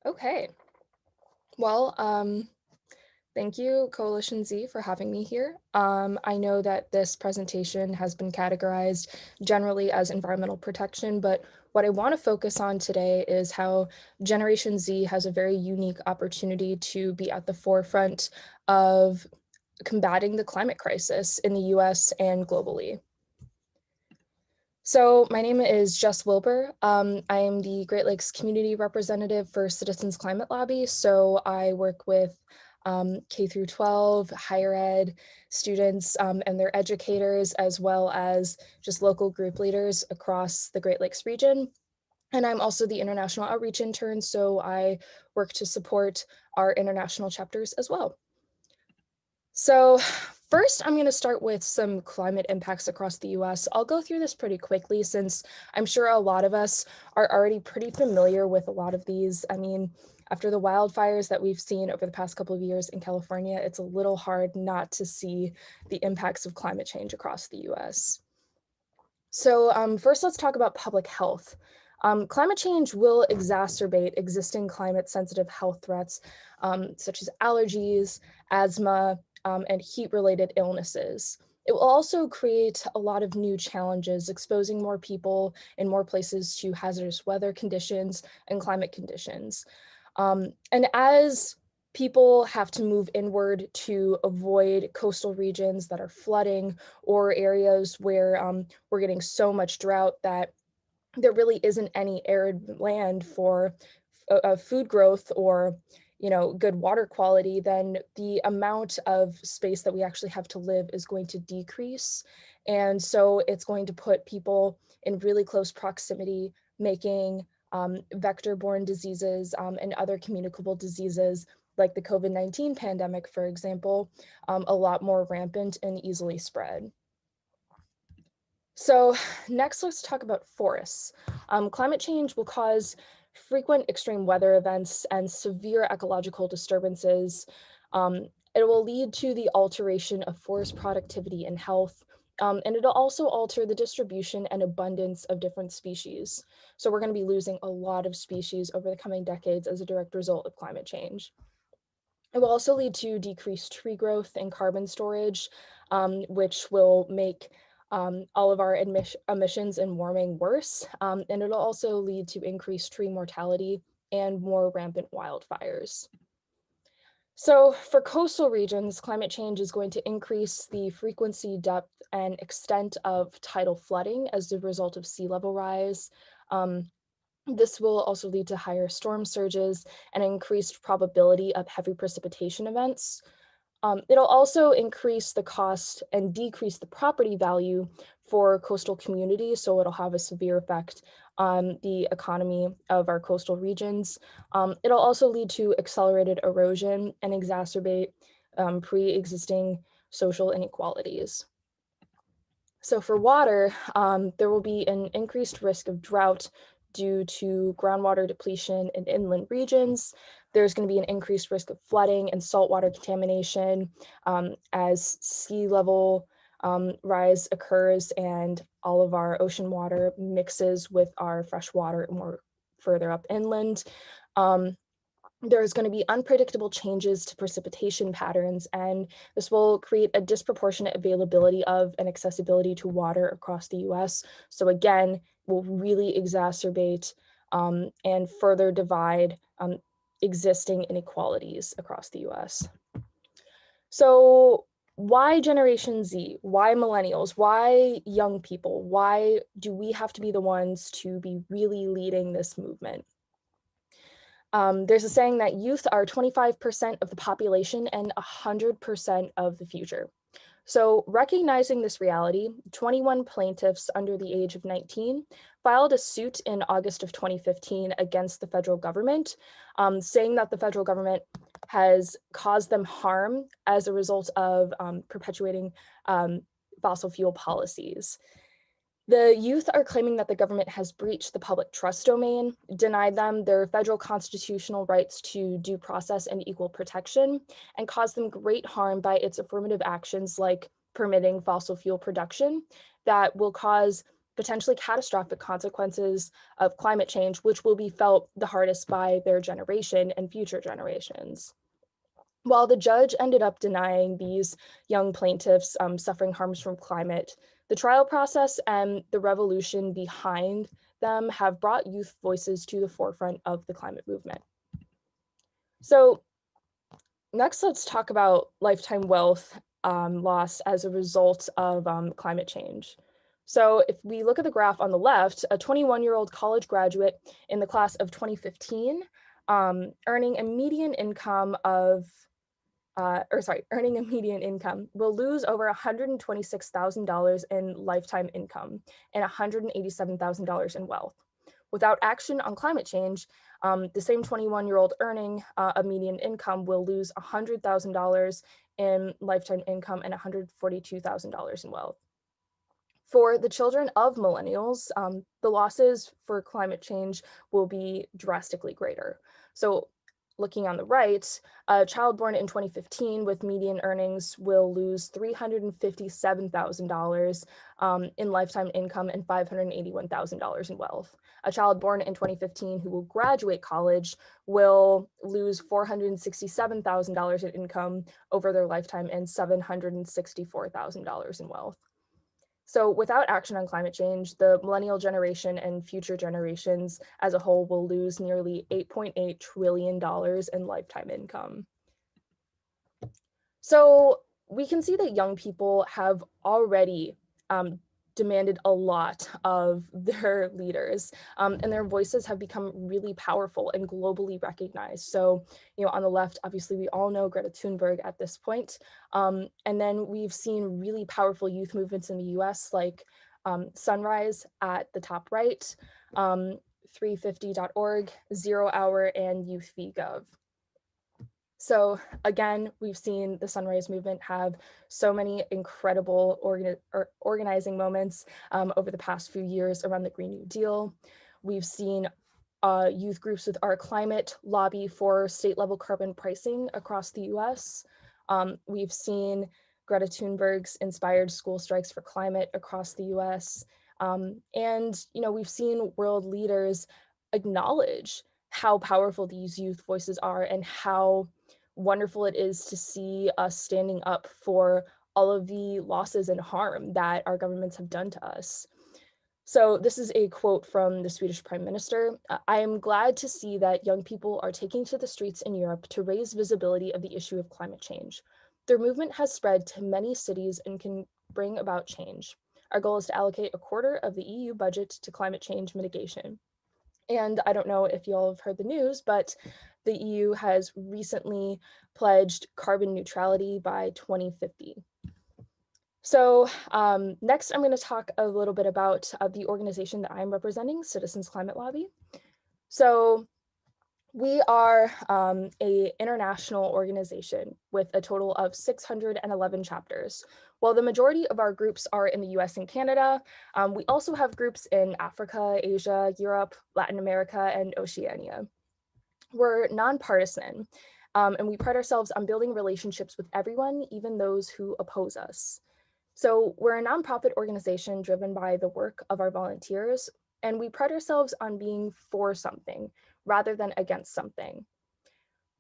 Okay. Well, thank you, Coalition Z, for having me here. I know that this presentation has been categorized generally as environmental protection, but what I want to focus on today is how Generation Z has a very unique opportunity to be at the forefront of combating the climate crisis in the US and globally. So my name is Jess Wilbur. I am the Great Lakes Community Representative for Citizens Climate Lobby. So I work with K through 12, higher ed students and their educators, as well as just local group leaders across the Great Lakes region. And I'm also the international outreach intern, so I work to support our international chapters as well. So first, I'm going to start with some climate impacts across the US. I'll go through this pretty quickly since I'm sure a lot of us are already pretty familiar with a lot of these. I mean, after the wildfires that we've seen over the past couple of years in California, it's a little hard not to see the impacts of climate change across the US. So first, let's talk about public health. Climate change will exacerbate existing climate-sensitive health threats, such as allergies, asthma, and heat-related illnesses. It will also create a lot of new challenges, exposing more people in more places to hazardous weather conditions and climate conditions. And as people have to move inward to avoid coastal regions that are flooding or areas where we're getting so much drought that there really isn't any arid land for food growth or good water quality, then the amount of space that we actually have to live is going to decrease. And so it's going to put people in really close proximity, making vector-borne diseases and other communicable diseases like the COVID-19 pandemic, for example, a lot more rampant and easily spread. So next, let's talk about forests. Climate change will cause frequent extreme weather events and severe ecological disturbances. It will lead to the alteration of forest productivity and health, and it'll also alter the distribution and abundance of different species. So we're going to be losing a lot of species over the coming decades as a direct result of climate change. It will also lead to decreased tree growth and carbon storage, which will make all of our emissions and warming worse. And it'll also lead to increased tree mortality and more rampant wildfires. So for coastal regions, climate change is going to increase the frequency, depth, and extent of tidal flooding as a result of sea level rise. This will also lead to higher storm surges and increased probability of heavy precipitation events. It'll also increase the cost and decrease the property value for coastal communities, so it'll have a severe effect on the economy of our coastal regions. It'll also lead to accelerated erosion and exacerbate pre-existing social inequalities. So for water, there will be an increased risk of drought due to groundwater depletion in inland regions. There's going to be an increased risk of flooding and saltwater contamination as sea level rise occurs and all of our ocean water mixes with our fresh water more further up inland. There's going to be unpredictable changes to precipitation patterns, and this will create a disproportionate availability of and accessibility to water across the US. So again, will really exacerbate and further divide existing inequalities across the US. So why Generation Z? Why millennials? Why young people? Why do we have to be the ones to be really leading this movement? There's a saying that youth are 25% of the population and 100% of the future. So recognizing this reality, 21 plaintiffs under the age of 19 filed a suit in August of 2015 against the federal government, saying that the federal government has caused them harm as a result of perpetuating fossil fuel policies. The youth are claiming that the government has breached the public trust domain, denied them their federal constitutional rights to due process and equal protection, and caused them great harm by its affirmative actions like permitting fossil fuel production that will cause potentially catastrophic consequences of climate change, which will be felt the hardest by their generation and future generations. While the judge ended up denying these young plaintiffs suffering harms from climate, the trial process and the revolution behind them have brought youth voices to the forefront of the climate movement. So next, let's talk about lifetime wealth loss as a result of climate change. So if we look at the graph on the left, a 21-year-old college graduate in the class of 2015, earning a median income of earning a median income will lose over $126,000 in lifetime income and $187,000 in wealth. Without action on climate change, the same 21-year-old earning a median income will lose $100,000 in lifetime income and $142,000 in wealth. For the children of millennials, the losses for climate change will be drastically greater. So looking on the right, a child born in 2015 with median earnings will lose $357,000 in lifetime income and $581,000 in wealth. A child born in 2015 who will graduate college will lose $467,000 in income over their lifetime and $764,000 in wealth. So without action on climate change, the millennial generation and future generations as a whole will lose nearly $8.8 trillion in lifetime income. So we can see that young people have already demanded a lot of their leaders, and their voices have become really powerful and globally recognized. So, on the left, obviously, we all know Greta Thunberg at this point. And then we've seen really powerful youth movements in the US, like Sunrise at the top right, 350.org, Zero Hour, and Youth v. Gov. So again, we've seen the Sunrise Movement have so many incredible organizing moments over the past few years around the Green New Deal. We've seen youth groups with Our Climate lobby for state-level carbon pricing across the US. We've seen Greta Thunberg's inspired school strikes for climate across the US. And we've seen world leaders acknowledge how powerful these youth voices are and how wonderful it is to see us standing up for all of the losses and harm that our governments have done to us. So this is a quote from the Swedish Prime Minister. I am glad to see that young people are taking to the streets in Europe to raise visibility of the issue of climate change. Their movement has spread to many cities and can bring about change. Our goal is to allocate a quarter of the EU budget to climate change mitigation. And I don't know if you all have heard the news, but the EU has recently pledged carbon neutrality by 2050. So next, I'm going to talk a little bit about the organization that I'm representing, Citizens Climate Lobby. So we are an international organization with a total of 611 chapters. While the majority of our groups are in the US and Canada, we also have groups in Africa, Asia, Europe, Latin America, and Oceania. We're nonpartisan, and we pride ourselves on building relationships with everyone, even those who oppose us. So we're a nonprofit organization driven by the work of our volunteers, and we pride ourselves on being for something rather than against something.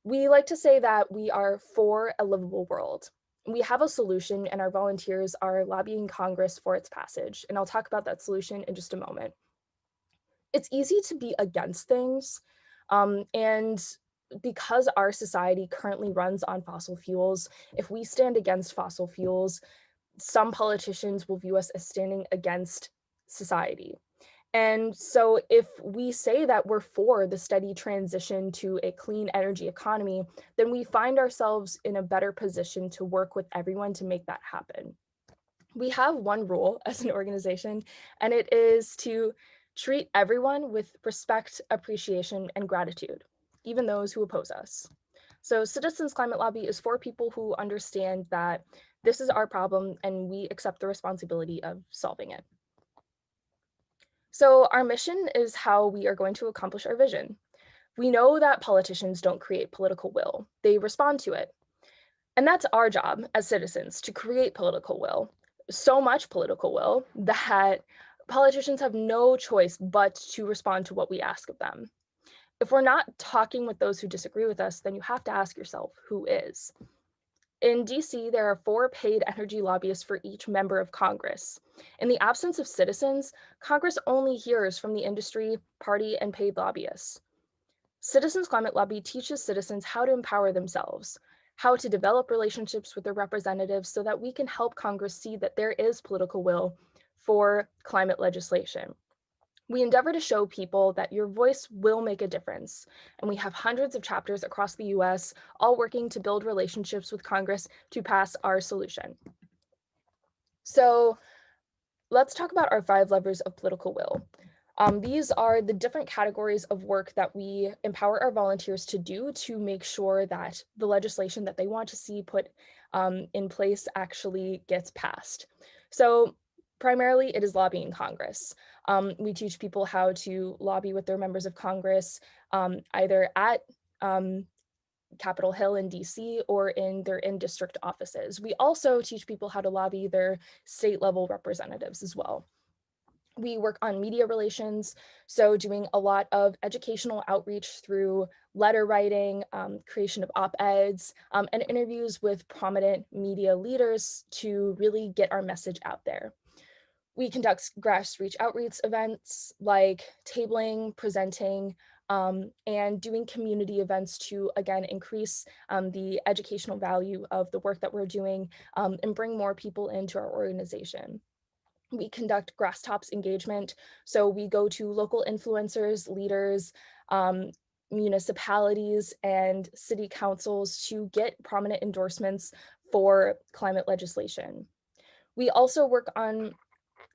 We like to say that we are for a livable world. We have a solution, and our volunteers are lobbying Congress for its passage, and I'll talk about that solution in just a moment. It's easy to be against things, and because our society currently runs on fossil fuels, if we stand against fossil fuels, some politicians will view us as standing against society. And so if we say that we're for the steady transition to a clean energy economy, then we find ourselves in a better position to work with everyone to make that happen. We have one rule as an organization, and it is to treat everyone with respect, appreciation, and gratitude, even those who oppose us. So Citizens Climate Lobby is for people who understand that this is our problem and we accept the responsibility of solving it. So our mission is how we are going to accomplish our vision. We know that politicians don't create political will, they respond to it. And that's our job as citizens, to create political will. So much political will that Politicians have no choice but to respond to what we ask of them. If we're not talking with those who disagree with us, then you have to ask yourself, who is? In DC, there are 4 paid energy lobbyists for each member of Congress. In the absence of citizens, Congress only hears from the industry, party, and paid lobbyists. Citizens Climate Lobby teaches citizens how to empower themselves, how to develop relationships with their representatives so that we can help Congress see that there is political will for climate legislation. We endeavor to show people that your voice will make a difference, and we have hundreds of chapters across the US, all working to build relationships with Congress to pass our solution. So let's talk about our 5 levers of political will. These are the different categories of work that we empower our volunteers to do to make sure that the legislation that they want to see put in place actually gets passed. So primarily it is lobbying Congress. We teach people how to lobby with their members of Congress, either at Capitol Hill in DC or in their in-district offices. We also teach people how to lobby their state level representatives as well. We work on media relations, so doing a lot of educational outreach through letter writing, creation of op-eds, and interviews with prominent media leaders to really get our message out there. We conduct grassroots outreach events like tabling, presenting, and doing community events to, again, increase the educational value of the work that we're doing and bring more people into our organization. We conduct grasstops engagement. So we go to local influencers, leaders, municipalities, and city councils to get prominent endorsements for climate legislation. We also work on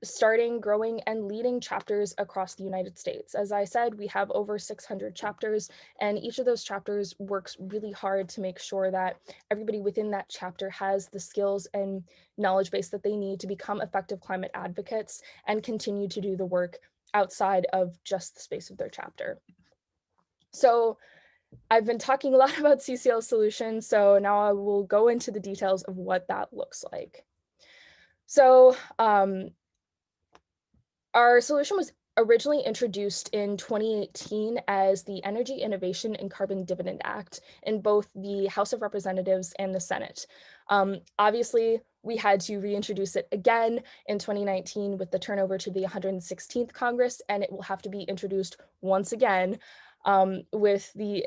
starting, growing, and leading chapters across the United States. As I said, we have over 600 chapters, and each of those chapters works really hard to make sure that everybody within that chapter has the skills and knowledge base that they need to become effective climate advocates and continue to do the work outside of just the space of their chapter. So I've been talking a lot about CCL Solutions, so now I will go into the details of what that looks like. So our solution was originally introduced in 2018 as the Energy Innovation and Carbon Dividend Act in both the House of Representatives and the Senate. Obviously, we had to reintroduce it again in 2019 with the turnover to the 116th Congress, and it will have to be introduced once again with the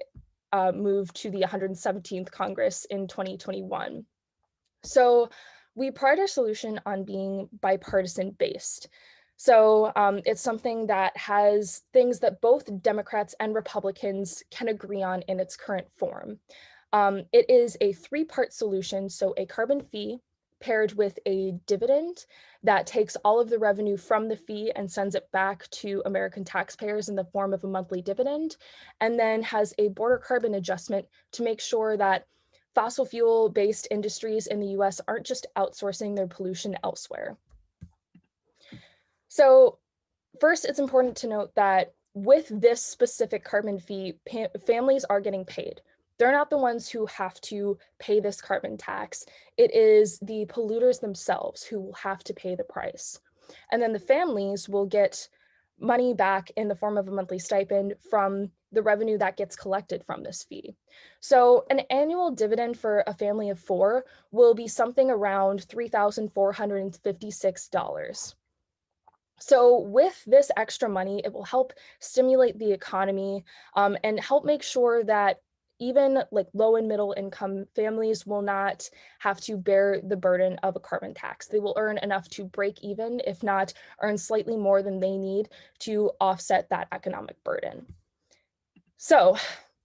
move to the 117th Congress in 2021. So we pride our solution on being bipartisan based. So it's something that has things that both Democrats and Republicans can agree on in its current form. It is a 3-part solution, so a carbon fee paired with a dividend that takes all of the revenue from the fee and sends it back to American taxpayers in the form of a monthly dividend, and then has a border carbon adjustment to make sure that fossil fuel-based industries in the US aren't just outsourcing their pollution elsewhere. So first, it's important to note that with this specific carbon fee, families are getting paid. They're not the ones who have to pay this carbon tax. It is the polluters themselves who will have to pay the price. And then the families will get money back in the form of a monthly stipend from the revenue that gets collected from this fee. So an annual dividend for a family of 4 will be something around $3,456. So with this extra money, it will help stimulate the economy and help make sure that even like low and middle income families will not have to bear the burden of a carbon tax. They will earn enough to break even, if not earn slightly more than they need to offset that economic burden. So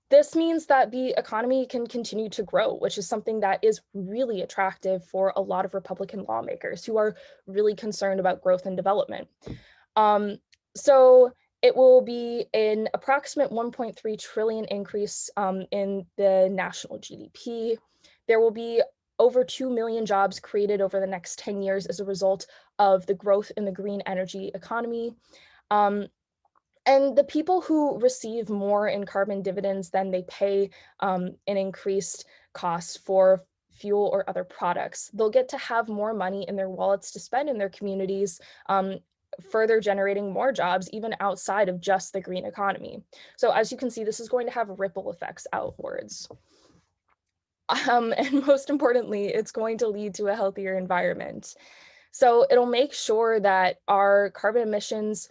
this means that the economy can continue to grow, which is something that is really attractive for a lot of Republican lawmakers who are really concerned about growth and development. So it will be an approximate 1.3 trillion increase in the national GDP. There will be over 2 million jobs created over the next 10 years as a result of the growth in the green energy economy. And the people who receive more in carbon dividends than they pay in increased costs for fuel or other products, they'll get to have more money in their wallets to spend in their communities further generating more jobs even outside of just the green economy. So as you can see, this is going to have ripple effects outwards. And most importantly, it's going to lead to a healthier environment. So it'll make sure that our carbon emissions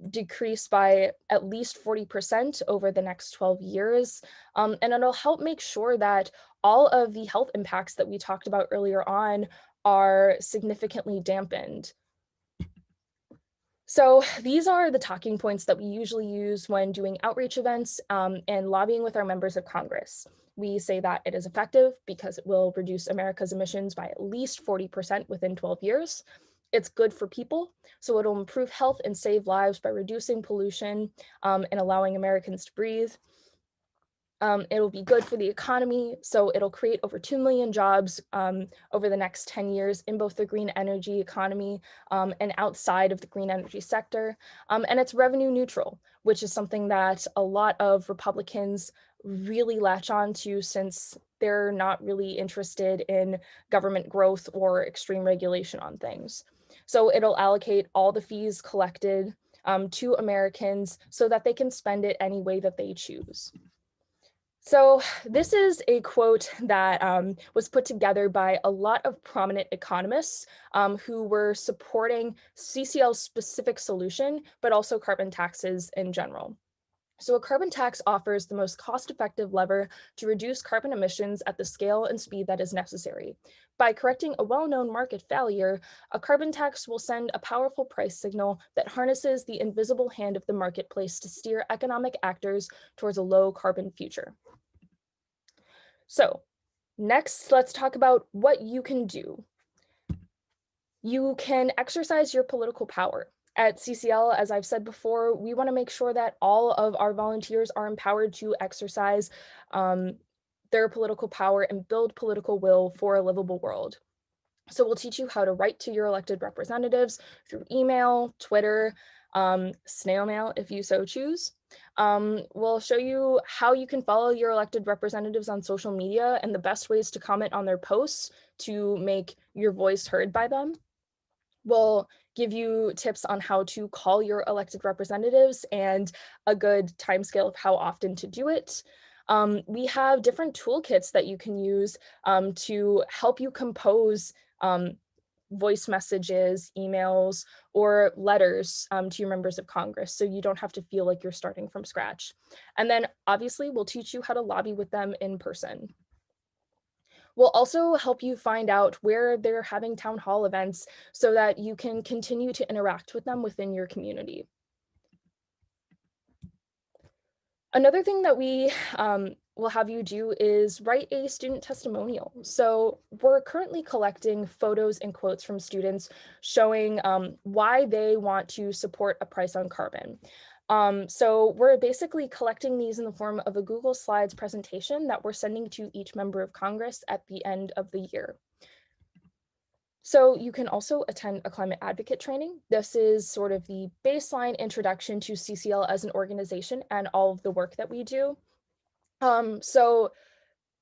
decrease by at least 40% over the next 12 years. And it'll help make sure that all of the health impacts that we talked about earlier on are significantly dampened. So these are the talking points that we usually use when doing outreach events and lobbying with our members of Congress. We say that it is effective because it will reduce America's emissions by at least 40% within 12 years. It's good for people, so it'll improve health and save lives by reducing pollution and allowing Americans to breathe. It'll be good for the economy, so it'll create over 2 million jobs over the next 10 years in both the green energy economy and outside of the green energy sector. And it's revenue neutral, which is something that a lot of Republicans really latch on to since they're not really interested in government growth or extreme regulation on things. So it'll allocate all the fees collected to Americans so that they can spend it any way that they choose. So this is a quote that was put together by a lot of prominent economists who were supporting CCL's specific solution, but also carbon taxes in general. So a carbon tax offers the most cost-effective lever to reduce carbon emissions at the scale and speed that is necessary. By correcting a well-known market failure, a carbon tax will send a powerful price signal that harnesses the invisible hand of the marketplace to steer economic actors towards a low carbon future. So next, let's talk about what you can do. You can exercise your political power. At CCL, as I've said before, we want to make sure that all of our volunteers are empowered to exercise their political power and build political will for a livable world. So we'll teach you how to write to your elected representatives through email, Twitter, snail mail if you so choose. We'll show you how you can follow your elected representatives on social media and the best ways to comment on their posts to make your voice heard by them. We'll give you tips on how to call your elected representatives and a good timescale of how often to do it. We have different toolkits that you can use to help you compose voice messages, emails, or letters to your members of Congress, so you don't have to feel like you're starting from scratch. And then obviously we'll teach you how to lobby with them in person. We'll also help you find out where they're having town hall events so that you can continue to interact with them within your community. Another thing that we will have you do is write a student testimonial. So we're currently collecting photos and quotes from students showing why they want to support a price on carbon. So we're basically collecting these in the form of a Google Slides presentation that we're sending to each member of Congress at the end of the year. So you can also attend a climate advocate training. This is sort of the baseline introduction to CCL as an organization and all of the work that we do. So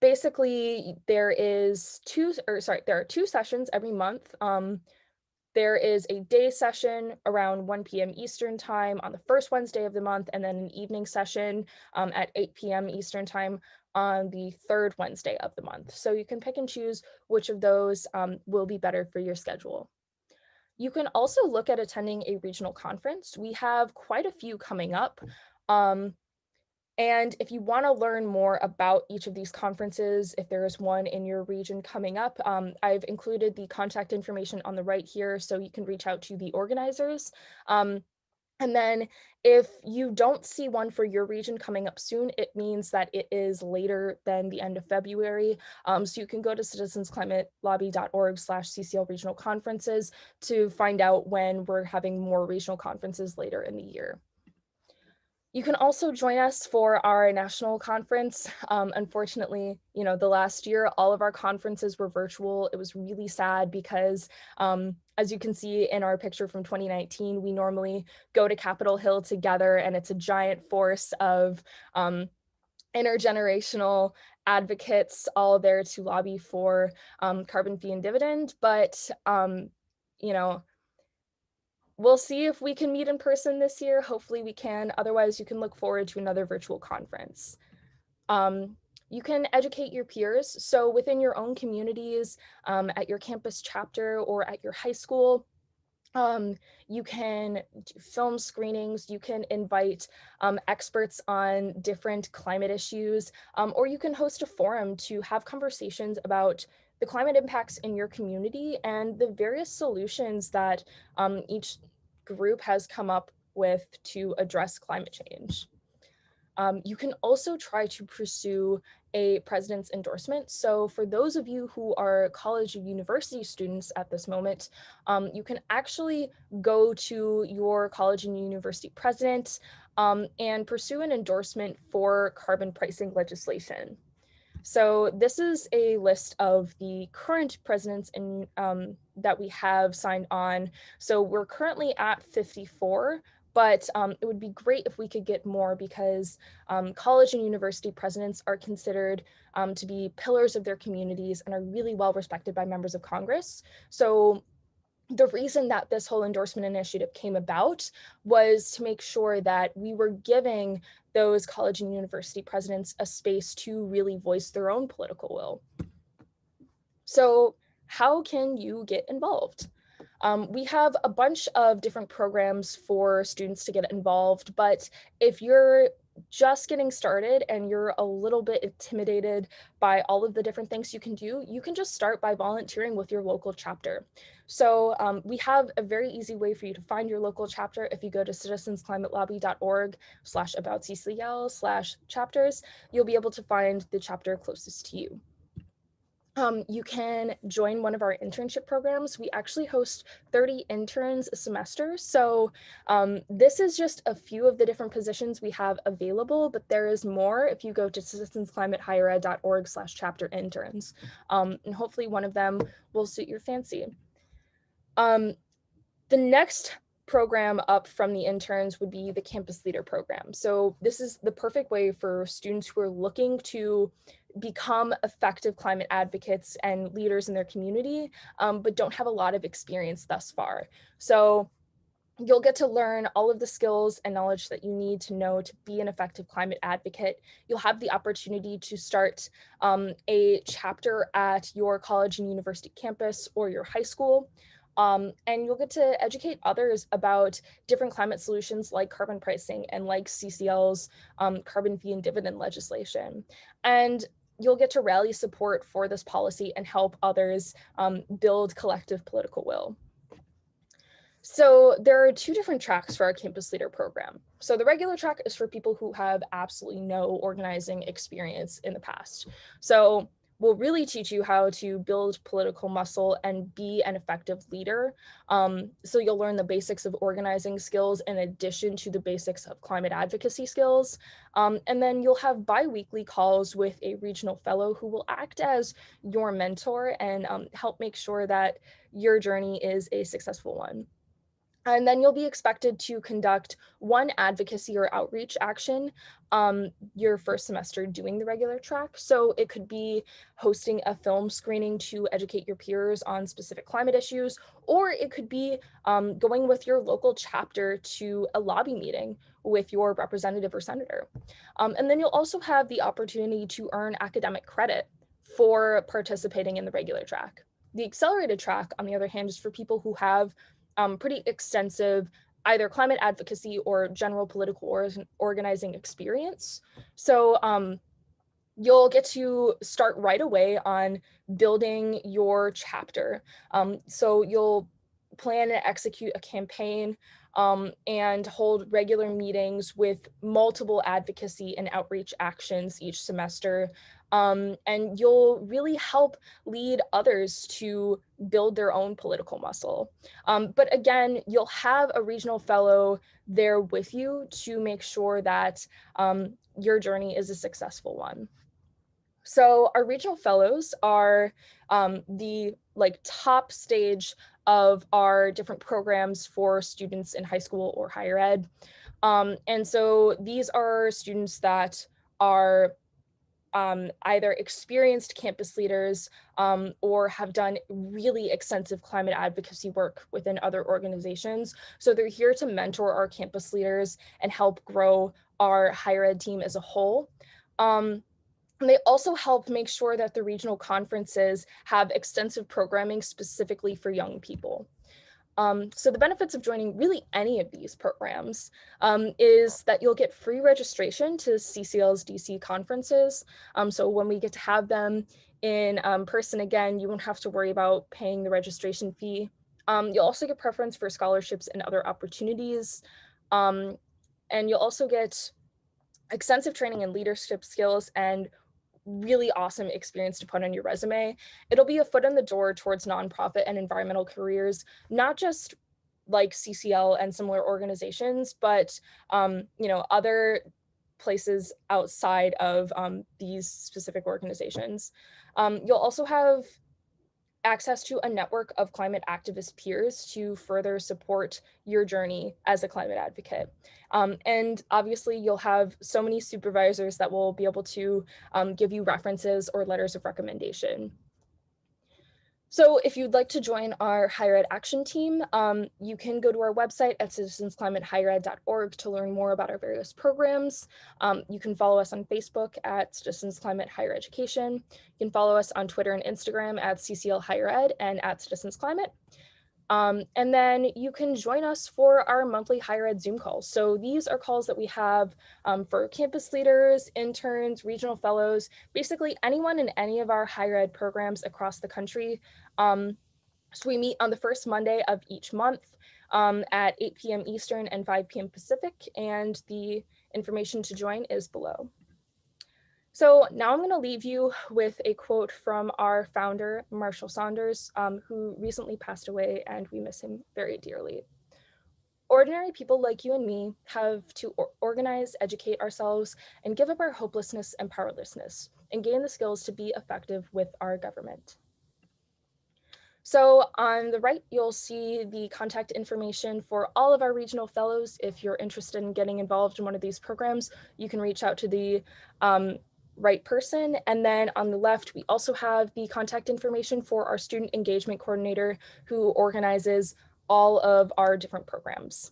basically there are two sessions every month. There is a day session around 1 p.m. Eastern time on the first Wednesday of the month, and then an evening session at 8 p.m. Eastern time on the third Wednesday of the month. So you can pick and choose which of those will be better for your schedule. You can also look at attending a regional conference. We have quite a few coming up. And if you want to learn more about each of these conferences, if there is one in your region coming up, I've included the contact information on the right here so you can reach out to the organizers. And then if you don't see one for your region coming up soon, it means that it is later than the end of February. So you can go to citizensclimatelobby.org/CCL regional conferences to find out when we're having more regional conferences later in the year. You can also join us for our national conference. Unfortunately, the last year, all of our conferences were virtual. It was really sad because, as you can see in our picture from 2019, we normally go to Capitol Hill together, and it's a giant force of intergenerational advocates all there to lobby for carbon fee and dividend. But, we'll see if we can meet in person this year. Hopefully we can. Otherwise, you can look forward to another virtual conference. Um, you can educate your peers. So within your own communities, at your campus chapter or at your high school, you can do film screenings, you can invite experts on different climate issues, or you can host a forum to have conversations about the climate impacts in your community and the various solutions that each group has come up with to address climate change. You can also try to pursue a president's endorsement. So for those of you who are college or university students at this moment, you can actually go to your college and university president and pursue an endorsement for carbon pricing legislation. So this is a list of the current presidents that we have signed on. So we're currently at 54, but it would be great if we could get more because college and university presidents are considered to be pillars of their communities and are really well respected by members of Congress. So the reason that this whole endorsement initiative came about was to make sure that we were giving those college and university presidents a space to really voice their own political will. So how can you get involved? We have a bunch of different programs for students to get involved, but if you're just getting started and you're a little bit intimidated by all of the different things you can just start by volunteering with your local chapter. So we have a very easy way for you to find your local chapter. If you go to citizensclimatelobby.org/about-CCL/chapters, you'll be able to find the chapter closest to you. You can join one of our internship programs. We actually host 30 interns a semester. So this is just a few of the different positions we have available, but there is more if you go to citizensclimatehighered.org/chapter interns. And hopefully one of them will suit your fancy. The next program up from the interns would be the Campus Leader Program. So this is the perfect way for students who are looking to become effective climate advocates and leaders in their community, but don't have a lot of experience thus far. So you'll get to learn all of the skills and knowledge that you need to know to be an effective climate advocate. You'll have the opportunity to start a chapter at your college and university campus or your high school. And you'll get to educate others about different climate solutions like carbon pricing and like CCL's carbon fee and dividend legislation. And you'll get to rally support for this policy and help others build collective political will. So there are two different tracks for our Campus Leader program. So the regular track is for people who have absolutely no organizing experience in the past. So we'll really teach you how to build political muscle and be an effective leader. So you'll learn the basics of organizing skills in addition to the basics of climate advocacy skills. And then you'll have bi-weekly calls with a regional fellow who will act as your mentor and help make sure that your journey is a successful one. And then you'll be expected to conduct one advocacy or outreach action your first semester doing the regular track. So it could be hosting a film screening to educate your peers on specific climate issues, or it could be going with your local chapter to a lobby meeting with your representative or senator. And then you'll also have the opportunity to earn academic credit for participating in the regular track. The accelerated track, on the other hand, is for people who have pretty extensive either climate advocacy or general political organizing experience. So you'll get to start right away on building your chapter. So you'll plan and execute a campaign and hold regular meetings with multiple advocacy and outreach actions each semester. And you'll really help lead others to build their own political muscle. But again, you'll have a regional fellow there with you to make sure that your journey is a successful one. So our regional fellows are the top stage of our different programs for students in high school or higher ed. And so these are students that are either experienced campus leaders or have done really extensive climate advocacy work within other organizations. So they're here to mentor our campus leaders and help grow our higher ed team as a whole. And they also help make sure that the regional conferences have extensive programming specifically for young people. So the benefits of joining really any of these programs is that you'll get free registration to CCL's DC conferences. So when we get to have them in person again, you won't have to worry about paying the registration fee. You'll also get preference for scholarships and other opportunities. And you'll also get extensive training in leadership skills and really awesome experience to put on your resume. It'll be a foot in the door towards nonprofit and environmental careers, not just like CCL and similar organizations, but other places outside of these specific organizations. You'll also have access to a network of climate activist peers to further support your journey as a climate advocate. And obviously you'll have so many supervisors that will be able to give you references or letters of recommendation. So if you'd like to join our higher ed action team, you can go to our website at citizensclimatehighered.org to learn more about our various programs. You can follow us on Facebook at Citizens Climate Higher Education. You can follow us on Twitter and Instagram at CCL Higher Ed and at Citizens Climate. And then you can join us for our monthly higher ed Zoom calls. So these are calls that we have for campus leaders, interns, regional fellows, basically anyone in any of our higher ed programs across the country. So we meet on the first Monday of each month at 8 p.m. Eastern and 5 p.m. Pacific, and the information to join is below. So now I'm going to leave you with a quote from our founder, Marshall Saunders, who recently passed away, and we miss him very dearly. Ordinary people like you and me have to organize, educate ourselves, and give up our hopelessness and powerlessness, and gain the skills to be effective with our government. So on the right, you'll see the contact information for all of our regional fellows. If you're interested in getting involved in one of these programs, you can reach out to the right person. And then on the left, we also have the contact information for our student engagement coordinator who organizes all of our different programs.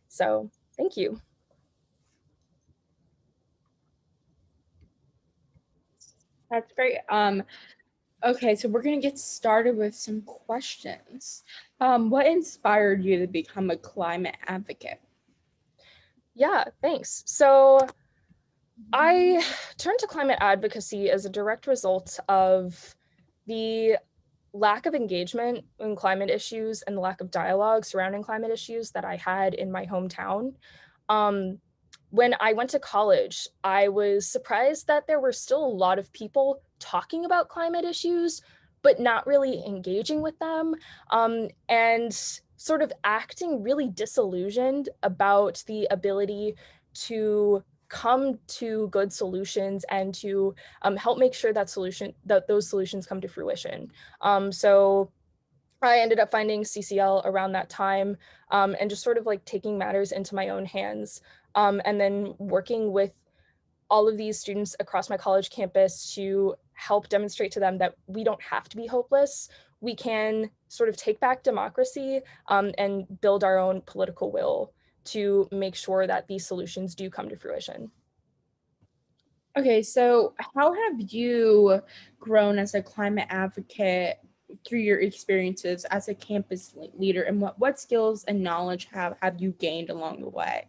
So thank you. That's great. Okay, so we're gonna get started with some questions. What inspired you to become a climate advocate? Yeah, thanks. So I turned to climate advocacy as a direct result of the lack of engagement in climate issues and the lack of dialogue surrounding climate issues that I had in my hometown. When I went to college, I was surprised that there were still a lot of people talking about climate issues, but not really engaging with them, and sort of acting really disillusioned about the ability to come to good solutions and to help make sure that those solutions come to fruition. So I ended up finding CCL around that time and just sort of like taking matters into my own hands, and then working with all of these students across my college campus to help demonstrate to them that we don't have to be hopeless. We can sort of take back democracy and build our own political will to make sure that these solutions do come to fruition. Okay, so how have you grown as a climate advocate through your experiences as a campus leader, and what skills and knowledge have you gained along the way?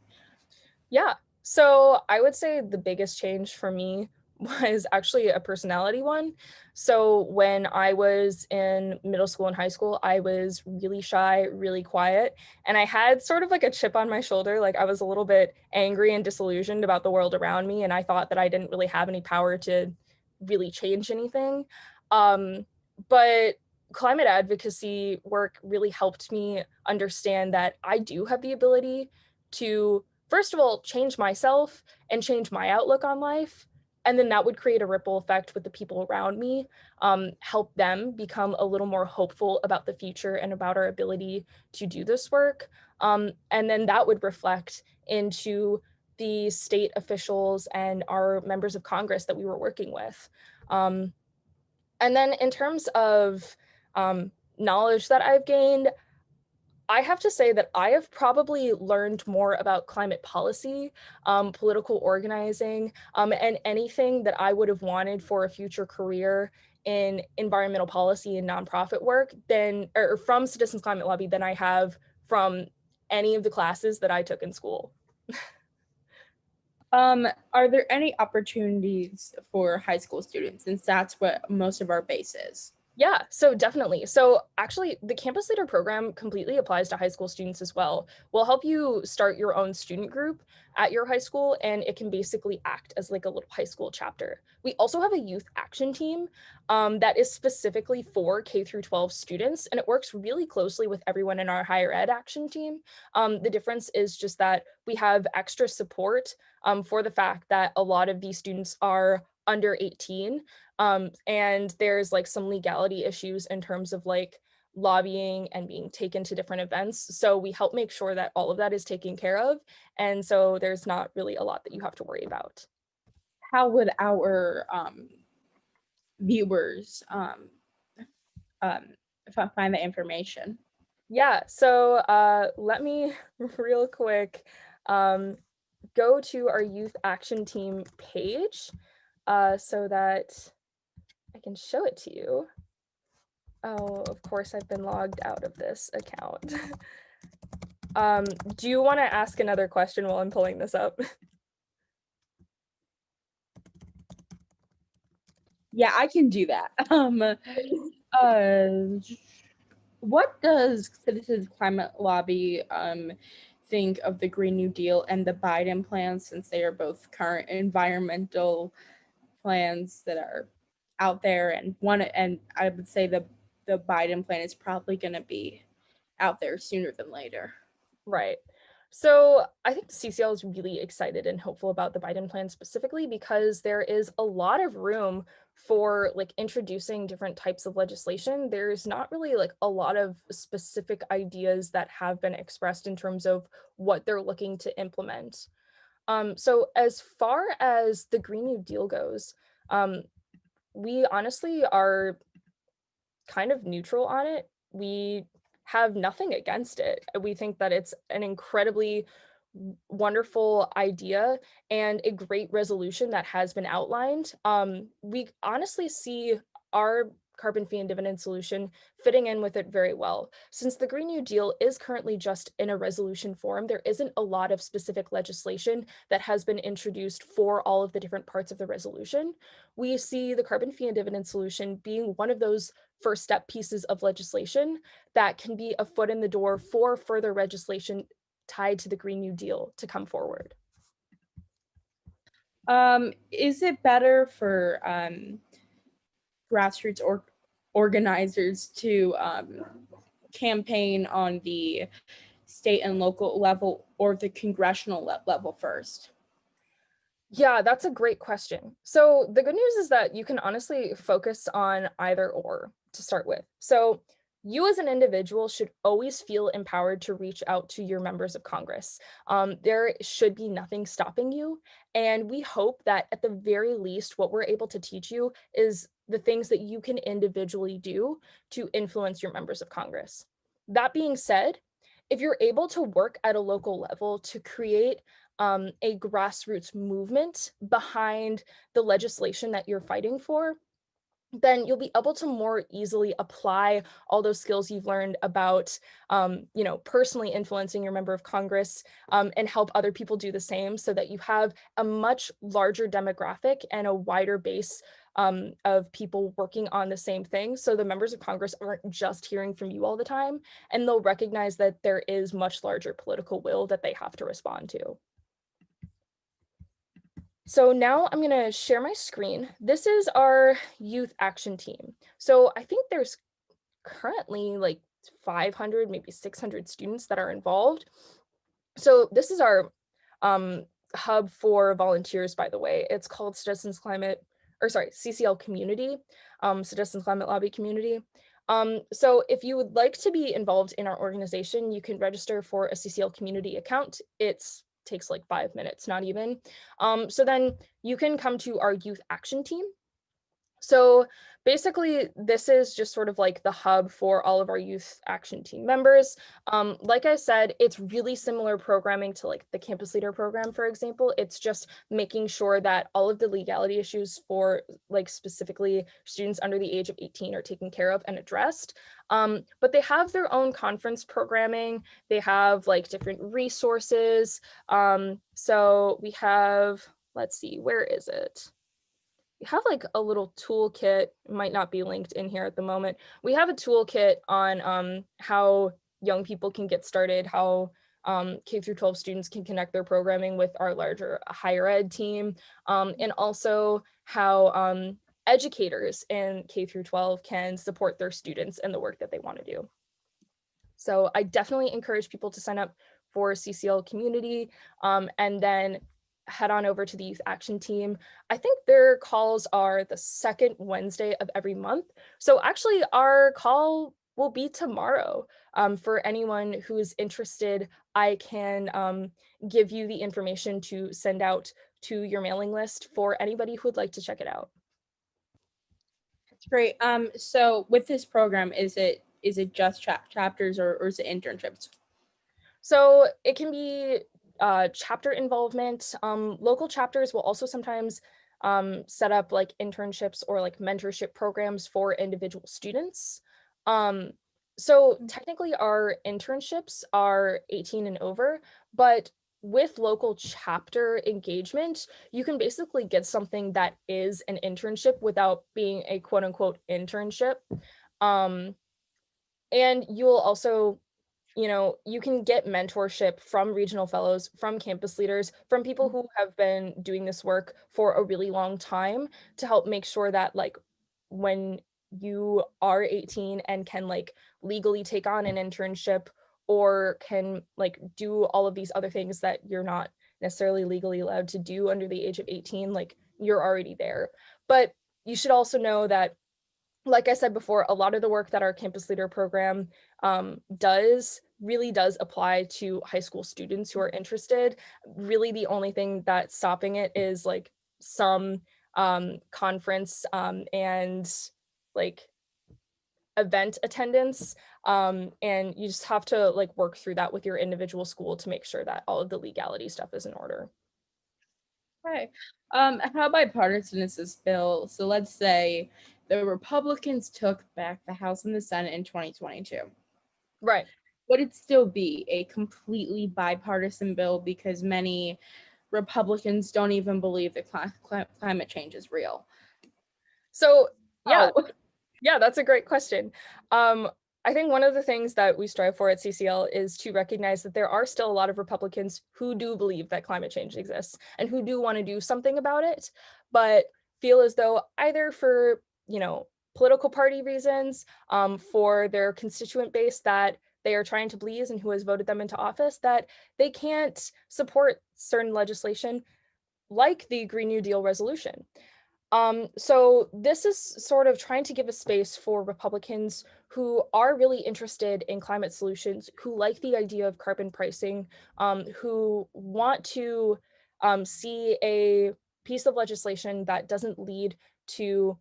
Yeah, so I would say the biggest change for me was actually a personality one. So when I was in middle school and high school, I was really shy, really quiet, and I had sort of like a chip on my shoulder. Like I was a little bit angry and disillusioned about the world around me, and I thought that I didn't really have any power to really change anything. But climate advocacy work really helped me understand that I do have the ability to, first of all, change myself and change my outlook on life. And then that would create a ripple effect with the people around me, help them become a little more hopeful about the future and about our ability to do this work. And then that would reflect into the state officials and our members of Congress that we were working with. Um, and then in terms of knowledge that I've gained, I have to say that I have probably learned more about climate policy, political organizing, and anything that I would have wanted for a future career in environmental policy and nonprofit work than, or from Citizens Climate Lobby than I have from any of the classes that I took in school. Are there any opportunities for high school students, since that's what most of our base is? Yeah, so definitely. So actually, the Campus Leader program completely applies to high school students as well. We'll help you start your own student group at your high school, and it can basically act as like a little high school chapter. We also have a youth action team that is specifically for K through 12 students, and it works really closely with everyone in our higher ed action team. The difference is just that we have extra support for the fact that a lot of these students are under 18, and there's like some legality issues in terms of like lobbying and being taken to different events. So we help make sure that all of that is taken care of. And so there's not really a lot that you have to worry about. How would our viewers um, find the information? Yeah, so let me real quick go to our youth action team page so that I can show it to you. Oh, of course, I've been logged out of this account. Do you want to ask another question while I'm pulling this up? Yeah, I can do that. What does Citizens Climate Lobby think of the Green New Deal and the Biden plans, since they are both current environmental plans that are out there, and I would say the Biden plan is probably going to be out there sooner than later. Right. So I think CCL is really excited and hopeful about the Biden plan specifically because there is a lot of room for like introducing different types of legislation. There's not really like a lot of specific ideas that have been expressed in terms of what they're looking to implement. So as far as the Green New Deal goes, we honestly are kind of neutral on it. We have nothing against it. We think that it's an incredibly wonderful idea and a great resolution that has been outlined. We honestly see our carbon fee and dividend solution fitting in with it very well. Since the Green New Deal is currently just in a resolution form, there isn't a lot of specific legislation that has been introduced for all of the different parts of the resolution. We see the carbon fee and dividend solution being one of those first step pieces of legislation that can be a foot in the door for further legislation tied to the Green New Deal to come forward. Is it better for grassroots organizers to campaign on the state and local level or the congressional level first? Yeah, that's a great question. So the good news is that you can honestly focus on either or to start with. So you as an individual should always feel empowered to reach out to your members of Congress. There should be nothing stopping you. And we hope that at the very least, what we're able to teach you is the things that you can individually do to influence your members of Congress. That being said, if you're able to work at a local level to create a grassroots movement behind the legislation that you're fighting for, then you'll be able to more easily apply all those skills you've learned about, personally influencing your member of Congress, and help other people do the same so that you have a much larger demographic and a wider base of people working on the same thing. So the members of Congress aren't just hearing from you all the time, and they'll recognize that there is much larger political will that they have to respond to. So now I'm going to share my screen. This is our youth action team. So I think there's currently like 500, maybe 600 students that are involved. So this is our hub for volunteers, by the way. It's called CCL Community, Citizens Climate Lobby Community. So if you would like to be involved in our organization, you can register for a CCL Community account. It's takes like 5 minutes, not even. So then you can come to our youth action team. So basically, this is just sort of like the hub for all of our youth action team members. Like I said, it's really similar programming to like the campus leader program, for example. It's just making sure that all of the legality issues for like specifically students under the age of 18 are taken care of and addressed. But they have their own conference programming. They have like different resources. So we have, let's see, where is it? We have like a little toolkit, it might not be linked in here at the moment. We have a toolkit on how young people can get started, how K through 12 students can connect their programming with our larger higher ed team, and also how educators in K through 12 can support their students and the work that they want to do. So I definitely encourage people to sign up for CCL Community, and then head on over to the Youth Action Team. I think their calls are the second Wednesday of every month. So actually our call will be tomorrow. For anyone who is interested, I can give you the information to send out to your mailing list for anybody who would like to check it out. That's great. So with this program, is it just chapters or is it internships? So it can be chapter involvement. Local chapters will also sometimes set up like internships or like mentorship programs for individual students. So technically our internships are 18 and over, but with local chapter engagement, you can basically get something that is an internship without being a quote unquote internship. Um, and you'll also, you can get mentorship from regional fellows, from campus leaders, from people who have been doing this work for a really long time to help make sure that like when you are 18 and can like legally take on an internship or can like do all of these other things that you're not necessarily legally allowed to do under the age of 18, like you're already there. But you should also know that, like I said before, a lot of the work that our campus leader program does apply to high school students who are interested. Really, the only thing that's stopping it is like some conference and like event attendance. And you just have to like work through that with your individual school to make sure that all of the legality stuff is in order. Okay. How bipartisan is this bill? So let's say the Republicans took back the House and the Senate in 2022. Right. Would it still be a completely bipartisan bill because many Republicans don't even believe that climate change is real? So yeah, Oh, yeah, that's a great question. I think one of the things that we strive for at CCL is to recognize that there are still a lot of Republicans who do believe that climate change exists and who do want to do something about it, but feel as though either for, political party reasons, for their constituent base that they are trying to please and who has voted them into office, that they can't support certain legislation like the Green New Deal resolution. So this is sort of trying to give a space for Republicans who are really interested in climate solutions, who like the idea of carbon pricing, who want to see a piece of legislation that doesn't lead to,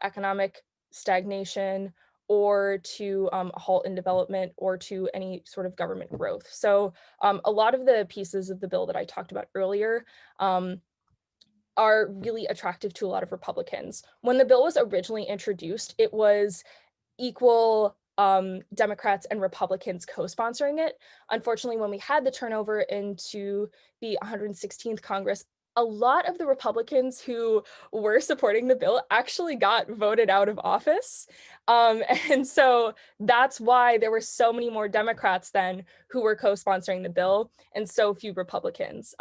economic stagnation or to a halt in development or to any sort of government growth. So a lot of the pieces of the bill that I talked about earlier are really attractive to a lot of Republicans. When the bill was originally introduced, it was equal Democrats and Republicans co-sponsoring it. Unfortunately, when we had the turnover into the 116th Congress, a lot of the Republicans who were supporting the bill actually got voted out of office. And so that's why there were so many more Democrats then who were co-sponsoring the bill and so few Republicans.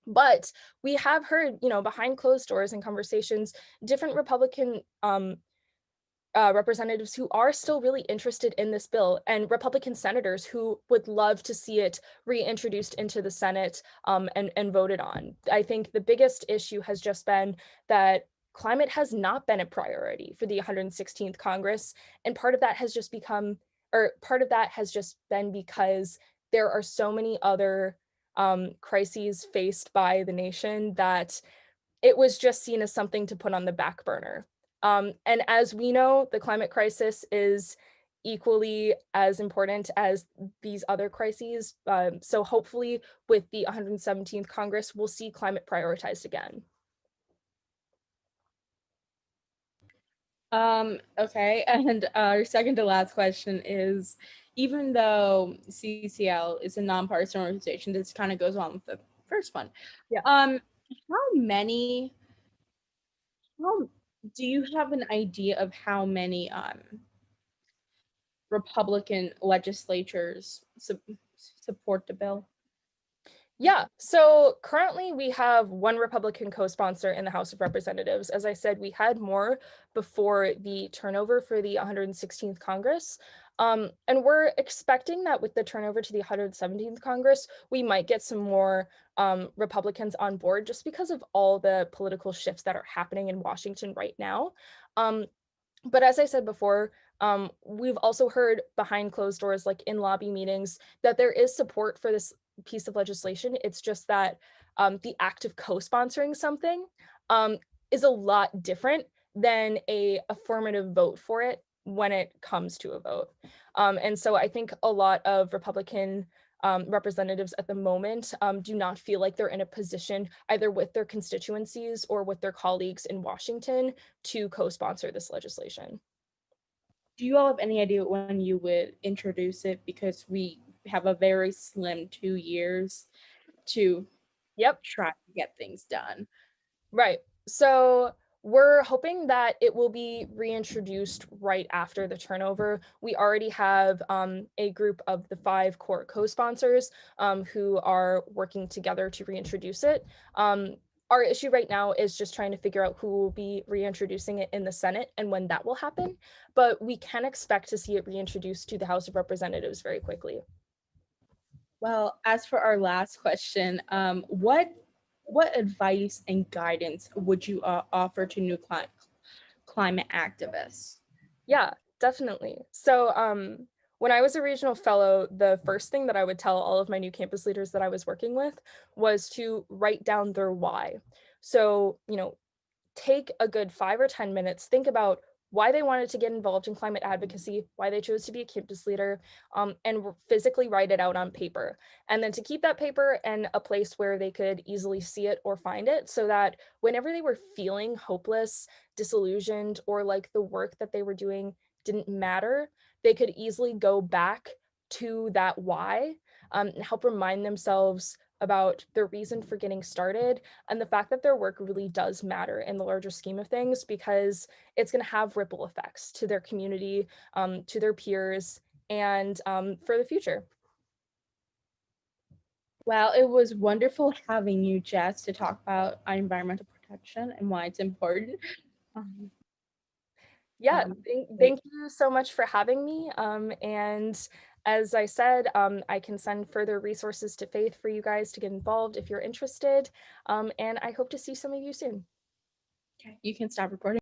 But we have heard, behind closed doors and conversations, different Republican representatives who are still really interested in this bill and Republican senators who would love to see it reintroduced into the Senate and voted on. I think the biggest issue has just been that climate has not been a priority for the 116th Congress. And part of that has just been because there are so many other crises faced by the nation that it was just seen as something to put on the back burner. And as we know, the climate crisis is equally as important as these other crises. So hopefully, with the 117th Congress, we'll see climate prioritized again. Okay, and our second to last question is, even though CCL is a nonpartisan organization, this kind of goes on with the first one. Yeah. How many, how, do you have an idea of how many Republican legislatures support the bill? Yeah, so currently we have one Republican co-sponsor in the House of Representatives. As I said, we had more before the turnover for the 116th Congress. And we're expecting that with the turnover to the 117th Congress, we might get some more Republicans on board just because of all the political shifts that are happening in Washington right now. Um, but as I said before, we've also heard behind closed doors, like in lobby meetings, that there is support for this piece of legislation. It's just that the act of co-sponsoring something um, is a lot different than a affirmative vote for it when it comes to a vote. And so I think a lot of Republican representatives at the moment do not feel like they're in a position either with their constituencies or with their colleagues in Washington to co-sponsor this legislation. Do you all have any idea when you would introduce it? Because we have a very slim 2 years to Yep. try to get things done. Right. So we're hoping that it will be reintroduced right after the turnover. We already have a group of the 5 core co-sponsors who are working together to reintroduce it. Our issue right now is just trying to figure out who will be reintroducing it in the Senate and when that will happen. But we can expect to see it reintroduced to the House of Representatives very quickly. Well, as for our last question, what advice and guidance would you offer to new climate activists? Yeah, definitely. So, when I was a regional fellow, the first thing that I would tell all of my new campus leaders that I was working with was to write down their why. So, take a good 5 or 10 minutes, think about why they wanted to get involved in climate advocacy, why they chose to be a campus leader, and physically write it out on paper. And then to keep that paper in a place where they could easily see it or find it so that whenever they were feeling hopeless, disillusioned, or like the work that they were doing didn't matter, they could easily go back to that why and help remind themselves about their reason for getting started and the fact that their work really does matter in the larger scheme of things because it's going to have ripple effects to their community, to their peers, and for the future. Well, it was wonderful having you, Jess, to talk about environmental protection and why it's important. Um, Yeah, um, thank you so much for having me. And as I said, I can send further resources to Faith for you guys to get involved if you're interested. And I hope to see some of you soon. okay, you can stop recording.